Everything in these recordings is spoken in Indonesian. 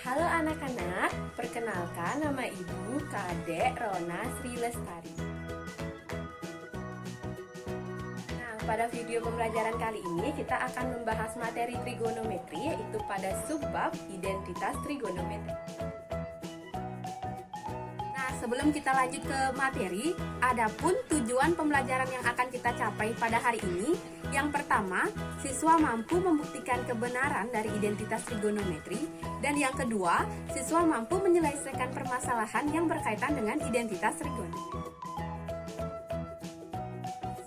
Halo anak-anak, perkenalkan nama Ibu Kadek Rona Sri Lestari. Nah, pada video pembelajaran kali ini kita akan membahas materi trigonometri, yaitu pada subbab identitas trigonometri. Nah, sebelum kita lanjut ke materi, adapun tujuan pembelajaran yang akan kita capai pada hari ini. Yang pertama, siswa mampu membuktikan kebenaran dari identitas trigonometri. Dan yang kedua, siswa mampu menyelesaikan permasalahan yang berkaitan dengan identitas trigonometri.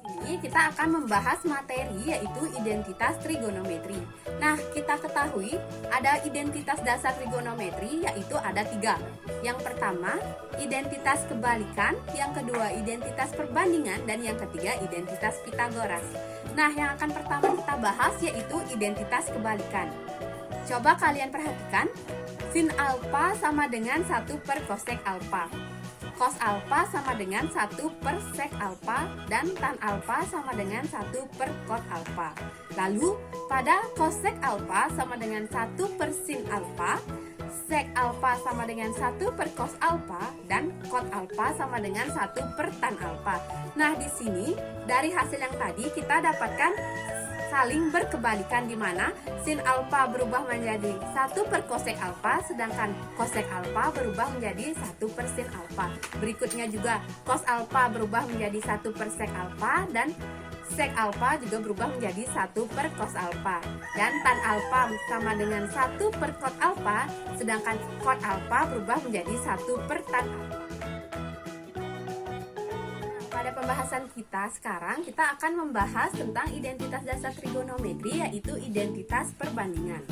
Di sini kita akan membahas materi yaitu identitas trigonometri. Nah, kita ketahui ada identitas dasar trigonometri yaitu ada 3. Yang pertama, identitas kebalikan, yang kedua identitas perbandingan, dan yang ketiga identitas Pitagoras. Nah, yang akan pertama kita bahas yaitu identitas kebalikan. Coba kalian perhatikan, sin alfa sama dengan 1 per cosec alfa. Cos alfa sama dengan 1 per sec alfa, dan tan alfa sama dengan 1 per cot alfa. Lalu, pada cosec alfa sama dengan 1 per sin alfa, sec alfa sama dengan 1 per cos alfa, dan cot alfa sama dengan 1 per tan alfa. Nah, di sini dari hasil yang tadi kita dapatkan saling berkebalikan, di mana sin alfa berubah menjadi 1 per cosec alfa, sedangkan cosec alfa berubah menjadi 1 per sin alfa. Berikutnya juga cos alfa berubah menjadi 1 per sec alfa, dan sec alfa juga berubah menjadi 1 per cos alfa. Dan tan alfa sama dengan 1 per cot alfa, sedangkan cot alfa berubah menjadi 1 per tan alfa. Pada pembahasan kita sekarang, kita akan membahas tentang identitas dasar trigonometri, yaitu identitas perbandingan.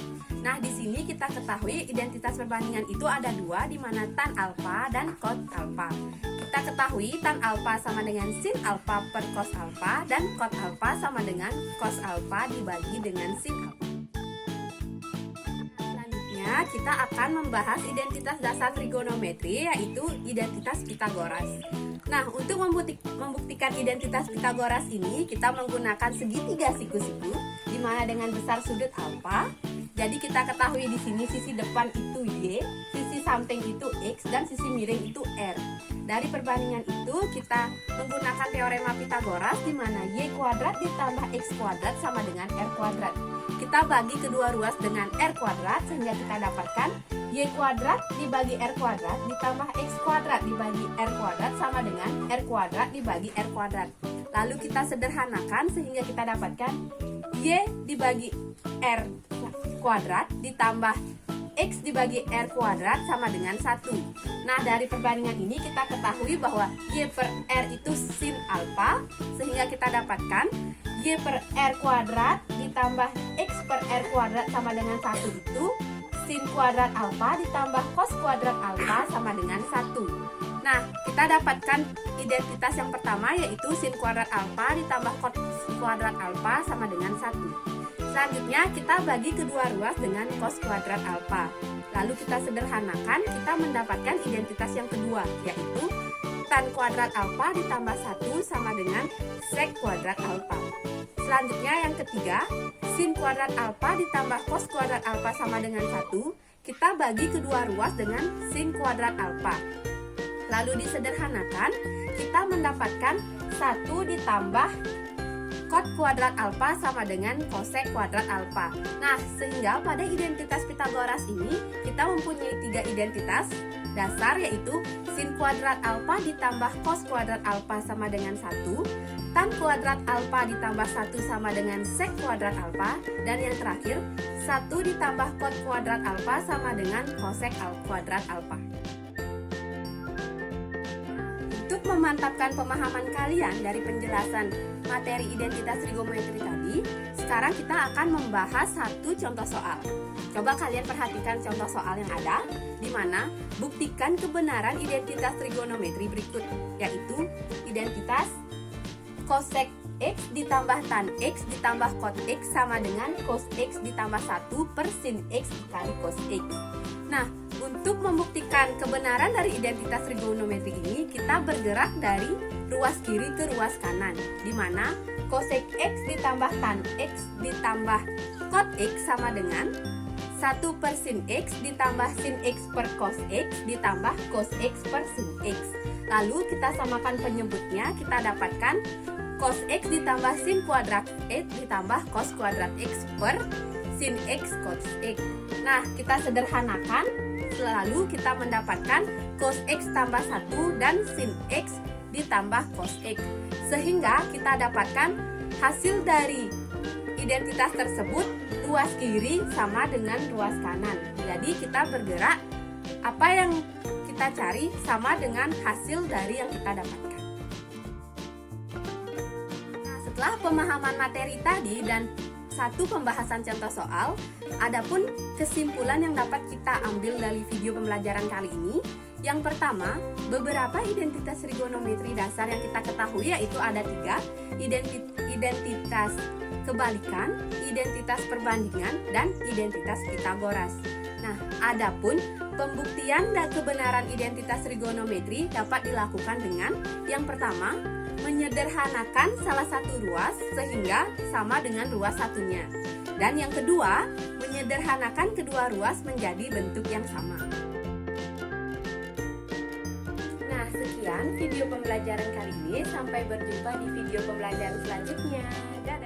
Nah, di sini kita ketahui identitas perbandingan itu ada 2, di mana tan alfa dan cot alfa. Kita ketahui tan alfa sama dengan sin alfa per cos alfa, dan cot alfa sama dengan cos alfa dibagi dengan sin alfa. Selanjutnya, kita akan membahas identitas dasar trigonometri, yaitu identitas Pitagoras. Nah, untuk membuktikan identitas Pitagoras ini, kita menggunakan segitiga siku-siku, di mana dengan besar sudut alfa. Jadi kita ketahui di sini sisi depan itu Y, sisi samping itu X, dan sisi miring itu R. Dari perbandingan itu kita menggunakan teorema Pitagoras, di mana Y kuadrat ditambah X kuadrat sama dengan R kuadrat. Kita bagi kedua ruas dengan R kuadrat, sehingga kita dapatkan Y kuadrat dibagi R kuadrat ditambah X kuadrat dibagi R kuadrat sama dengan R kuadrat dibagi R kuadrat. Lalu kita sederhanakan sehingga kita dapatkan Y dibagi R kuadrat ditambah X dibagi R kuadrat sama dengan 1. Nah, dari perbandingan ini kita ketahui bahwa Y per R itu sin alfa, sehingga kita dapatkan Y per R kuadrat ditambah X per R kuadrat sama dengan 1 itu sin kuadrat alfa ditambah cos kuadrat alfa sama dengan 1. Nah, kita dapatkan identitas yang pertama, yaitu sin kuadrat alfa ditambah cos kuadrat alfa sama dengan 1. Selanjutnya, kita bagi kedua ruas dengan cos kuadrat alfa. Lalu kita sederhanakan, kita mendapatkan identitas yang kedua, yaitu tan kuadrat alfa ditambah 1 sama dengan sec kuadrat alfa. Selanjutnya, yang ketiga, sin kuadrat alfa ditambah cos kuadrat alfa sama dengan 1. Kita bagi kedua ruas dengan sin kuadrat alfa. Lalu disederhanakan, kita mendapatkan 1 ditambah cot kuadrat alfa sama dengan cosec kuadrat alfa. Nah, sehingga pada identitas Pitagoras ini kita mempunyai 3 identitas dasar, yaitu sin kuadrat alfa ditambah cos kuadrat alfa sama dengan 1, tan kuadrat alfa ditambah 1 sama dengan sec kuadrat alfa, dan yang terakhir 1 ditambah cot kuadrat alfa sama dengan cosec kuadrat alfa. Untuk memantapkan pemahaman kalian dari penjelasan materi identitas trigonometri tadi, sekarang kita akan membahas satu contoh soal. Coba kalian perhatikan contoh soal yang ada, di mana buktikan kebenaran identitas trigonometri berikut, yaitu identitas cosec X ditambah tan X ditambah cot X sama dengan cos X ditambah 1 per sin X dikali cos X. Nah, untuk membuktikan kebenaran dari identitas trigonometri ini, kita bergerak dari ruas kiri ke ruas kanan, di mana cosec X ditambah tan X ditambah cot X sama dengan 1 per sin X ditambah sin X per cos X ditambah cos X per sin X. Lalu kita samakan penyebutnya, kita dapatkan cos X ditambah sin kuadrat X ditambah cos kuadrat X per sin X cos X. Nah, kita sederhanakan, lalu kita mendapatkan cos X tambah 1 dan sin X ditambah cos X. Sehingga kita dapatkan hasil dari identitas tersebut, ruas kiri sama dengan ruas kanan. Jadi kita bergerak, apa yang kita cari sama dengan hasil dari yang kita dapatkan. Nah, setelah pemahaman materi tadi dan satu pembahasan contoh soal, adapun kesimpulan yang dapat kita ambil dari video pembelajaran kali ini. Yang pertama, beberapa identitas trigonometri dasar yang kita ketahui yaitu ada 3, identitas kebalikan, identitas perbandingan, dan identitas Pitagoras. Nah, adapun pembuktian dan kebenaran identitas trigonometri dapat dilakukan dengan yang pertama, menyederhanakan salah satu ruas sehingga sama dengan ruas satunya. Dan yang kedua, menyederhanakan kedua ruas menjadi bentuk yang sama. Nah, sekian video pembelajaran kali ini. Sampai berjumpa di video pembelajaran selanjutnya. Dadah!